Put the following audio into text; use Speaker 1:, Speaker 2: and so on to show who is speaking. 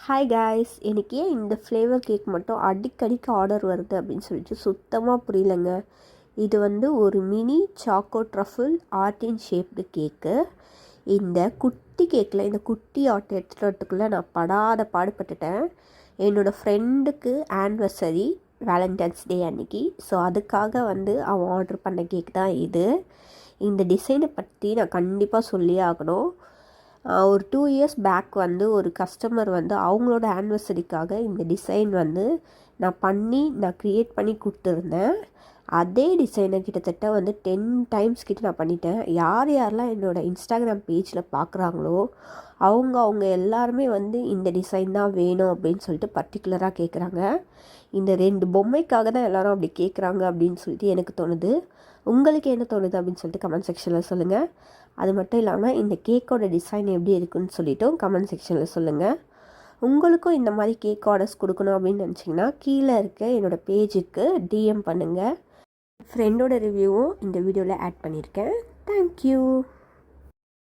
Speaker 1: Hi guys, எனக்கு ஏன் இந்த ஃப்ளேவர் கேக் மட்டும் அடிக்கடிக்கு ஆர்டர் வருது அப்படின்னு சொல்லிட்டு சுத்தமாக புரியலைங்க. இது வந்து ஒரு மினி சாக்கோ ட்ரஃபிள் ஆர்டின் ஷேப்டு கேக்கு. இந்த குட்டி கேக்கில் இந்த குட்டி ஆர்ட் எடுத்துகிட்டு வரத்துக்குள்ளே நான் படாத பாடுபட்டுட்டேன். என்னோடய ஃப்ரெண்டுக்கு ஆனிவர்சரி வேலண்டைன்ஸ் டே அன்றைக்கி. ஸோ அதுக்காக வந்து அவன் ஆர்டர் பண்ண கேக் தான் இது. இந்த டிசைனை பற்றி நான் கண்டிப்பாக சொல்லியே ஆகணும். ஒரு 2 இயர்ஸ் பேக் வந்து ஒரு கஸ்டமர் வந்து அவங்களோட ஆனிவர்சரிக்காக இந்த டிசைன் வந்து நான் க்ரியேட் பண்ணி கொடுத்துருந்தேன். அதே டிசைனை கிட்டத்தட்ட வந்து 10 டைம்ஸ் கிட்ட நான் பண்ணிட்டேன். யாரெல்லாம் என்னோடய இன்ஸ்டாகிராம் பேஜில் பார்க்குறாங்களோ அவங்க எல்லாருமே வந்து இந்த டிசைன் தான் வேணும் அப்படின்னு சொல்லிட்டு பர்டிகுலராக கேட்குறாங்க. இந்த 2 பொம்மைக்காக தான் எல்லோரும் அப்படி கேட்குறாங்க அப்படின்னு சொல்லிட்டு எனக்கு தோணுது. உங்களுக்கு என்ன தோணுது அப்படின்னு சொல்லிட்டு கமெண்ட் செக்ஷனில் சொல்லுங்கள். அது மட்டும் இல்லாமல் இந்த கேக்கோட டிசைன் எப்படி இருக்குன்னு சொல்லிவிட்டும் கமெண்ட் செக்ஷனில் சொல்லுங்கள். உங்களுக்கும் இந்த மாதிரி கேக் ஆர்டர்ஸ் கொடுக்கணும் அப்படின்னு நினச்சிங்கன்னா கீழே இருக்க என்னோடய பேஜுக்கு டிஎம் பண்ணுங்கள். ஃப்ரெண்டோட ரிவ்யூவும் இந்த வீடியோவில் ஆட் பண்ணியிருக்கேன். தேங்க்யூ.